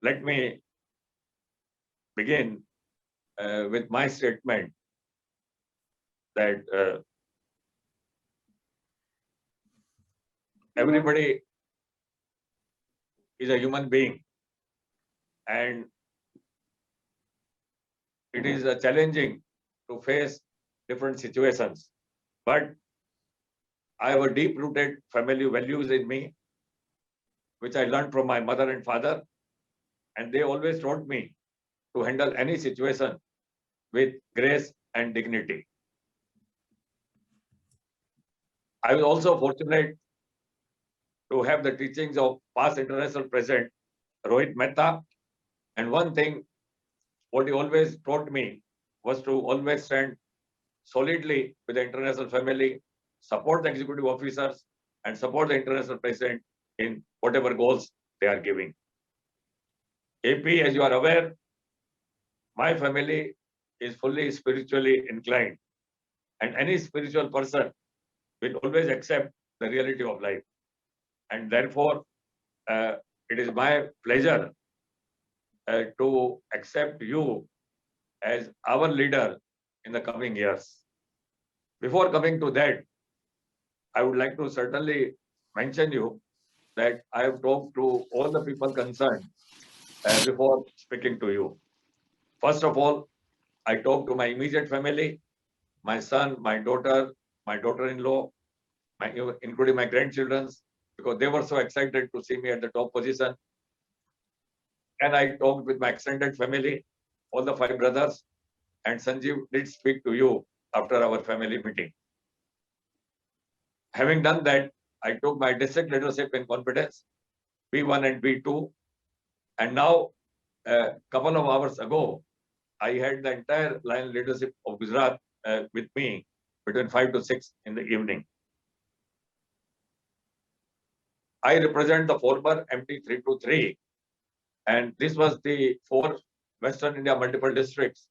Let me begin with my statement that everybody is a human being, and it is challenging to face different situations. But I have a deep-rooted family values in me, which I learned from my mother and father, and they always taught me to handle any situation with grace and dignity. I was also fortunate to have the teachings of past international president Rohit Mehta, and one thing what he always taught me was to always stand solidly with the international family, support the executive officers, and support the international president in whatever goals they are giving. AP, as you are aware, my family is fully spiritually inclined, and any spiritual person will always accept the reality of life. And therefore, uh, it is my pleasure to accept you as our leader in the coming years. Before coming to that, I would like to certainly mention you that I have talked to all the people concerned before speaking to you. First of all, I talked to my immediate family, my son, my daughter-in-law, including my grandchildren, because they were so excited to see me at the top position. And I talked with my extended family, all the five brothers, and Sanjeev did speak to you after our family meeting. Having done that, I took my district leadership in confidence, B1 and B2, and now a couple of hours ago, I had the entire line leadership of Gujarat with me between 5 to 6 in the evening. I represent the former MT323, and this was the 4 Western India multiple districts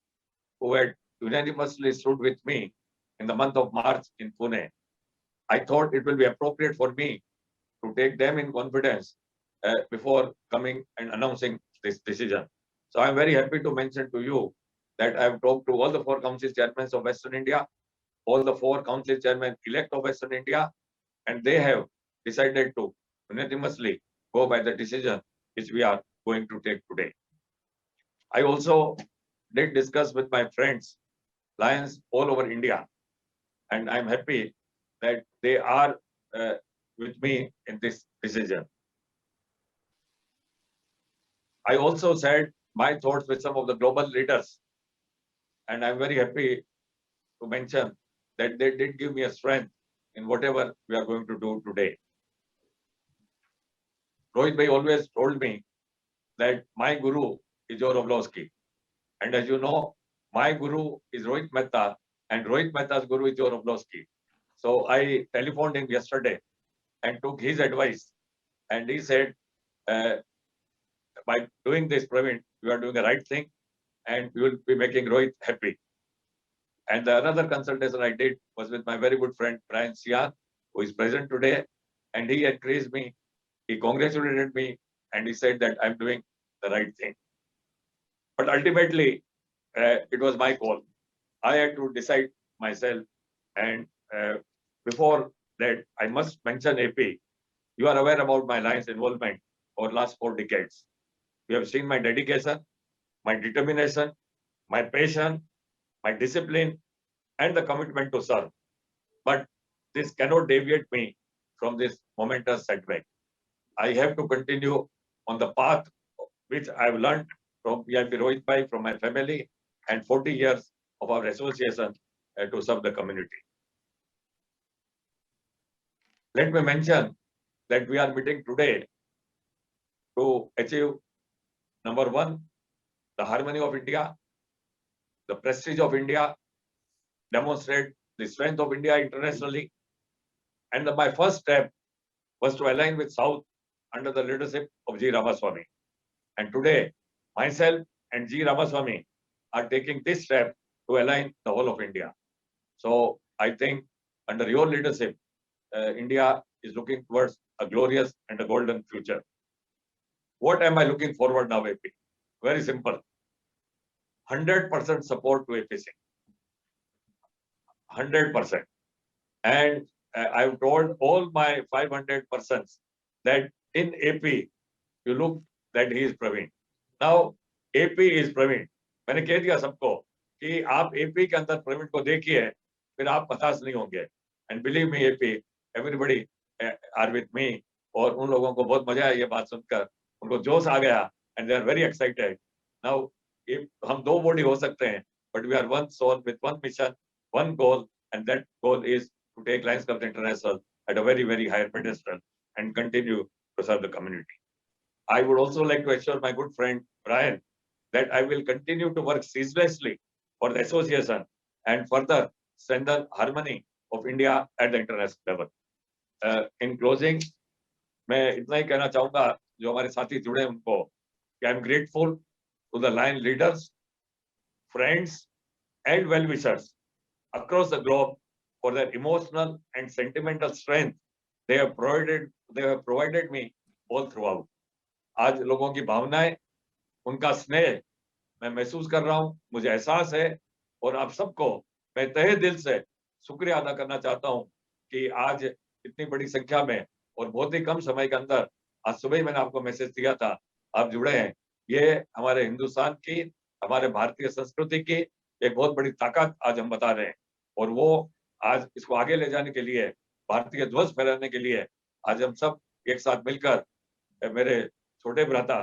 who had unanimously stood with me in the month of March in Pune. I thought it will be appropriate for me to take them in confidence before coming and announcing this decision. So I'm very happy to mention to you that I've talked to all the 4 council chairmen of Western India, all the 4 council chairmen elect of Western India, and they have decided to unanimously go by the decision which we are going to take today. I also did discuss with my friends, Lions all over India, and I'm happy that they are with me in this decision. I also shared my thoughts with some of the global leaders, and I'm very happy to mention that they did give me a strength in whatever we are going to do today. Rohit Bhai always told me that my guru is Joe Roblowski. And as you know, my guru is Rohit Mehta, and Rohit Mehta's guru is Joe Roblowski. So I telephoned him yesterday and took his advice. And he said, uh, by doing this, Praveen, you are doing the right thing and you will be making Rohit happy. And the another consultation I did was with my very good friend Brian Sian, who is present today. And he encouraged me, he congratulated me, and he said that I'm doing the right thing. But ultimately, it was my call. I had to decide myself. And before that, I must mention AP. You are aware about my Lions involvement over last 4 decades. You have seen my dedication, my determination, my passion, my discipline, and the commitment to serve. But this cannot deviate me from this momentous setback. I have to continue on the path which I've learned from PIP Rohit Bhai, from my family, and 40 years of our association to serve the community. Let me mention that we are meeting today to achieve number one, the harmony of India, the prestige of India, demonstrate the strength of India internationally. And my first step was to align with South under the leadership of G. Ramaswamy. And today, myself and G. Ramaswamy are taking this step to align the whole of India. So I think under your leadership, India is looking towards a glorious and a golden future. what am I looking forward now, AP? Very simple. 100% support to AP Singh. 100%. And I've told all my 500 persons that in AP, you look that he is Praveen. Now, AP is Praveen. मैंने कह दिया सबको कि आप AP के अंदर प्रवीण को देखिए, फिर आप हताश नहीं होंगे. And believe me, AP, everybody are with me. और उन लोगों को बहुत मजा आया ये बात सुनकर, उनको जोश आ गया, and they are very excited. Now, if हम दो बॉडी हो सकते हैं, but we are one soul with one mission, one goal, and that goal is to take Lions Club International at a very, very higher pedestal and continue to serve the community. I would also like to assure my good friend Brian that I will continue to work ceaselessly for the association and further strengthen harmony of India at the international level. In closing, मैं इतना ही कहना चाहूंगा जो हमारे साथी जुड़े हैं उनको कि I am grateful to the Lion leaders, friends, and well-wishers across the globe for their emotional and sentimental strength they have provided me all throughout. आज लोगों की भावनाएं, उनका स्नेह मैं महसूस कर रहा हूं, मुझे एहसास है और आप सबको मैं तहे दिल से शुक्रिया अदा करना चाहता हूं कि आज इतनी बड़ी संख्या में और बहुत ही कम समय के अंदर, आज सुबह ही मैंने आपको मैसेज दिया था, आप जुड़े हैं. ये हमारे हिंदुस्तान की, हमारे भारतीय संस्कृति की एक बहुत बड़ी ताकत आज हम बता रहे हैं. और वो आज इसको आगे ले जाने के लिए, भारतीय ध्वज फहराने के लिए आज हम सब एक साथ मिलकर, मेरे छोटे भ्राता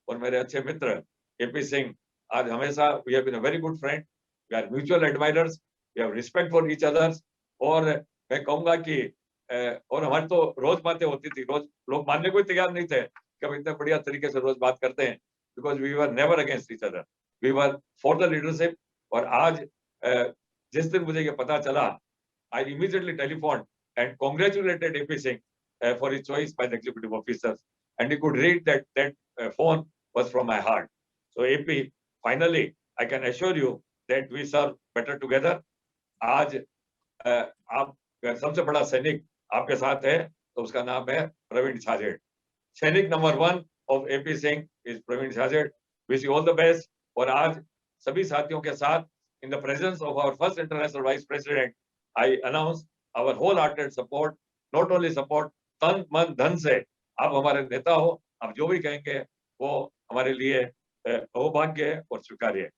और मेरे अच्छे मित्र AP सिंह, आज हमेशा we have been a very good friend, we are mutual admirers, we have respect for each others. और मैं कहूंगा कि और हमारी तो रोज बातें होती थी, रोज लोग मानने को तैयार नहीं थे कि हम इतने बढ़िया तरीके से रोज बात करते हैं, because we were never against each other, we were for the leadership. और आज जिस दिन मुझे ये पता चला, I immediately telephoned and congratulated AP Singh for his choice by the executive officers, and he could read that phone was from my heart. So AP, finally, I can assure you that we serve better together. आज आप सबसे बड़ा सैनिक आपके साथ है, तो उसका नाम है प्रवीण छाजेड़. सैनिक number 1 of AP Singh is Praveen Chhajed. Wish you all the best. और आज सभी साथियों के साथ, in the presence of our first international vice president, I announce our wholehearted support, not only support, तन मन धन से. आप हमारे नेता हो, आप जो भी कहेंगे वो हमारे लिए सौभाग्य और स्वीकार्य है.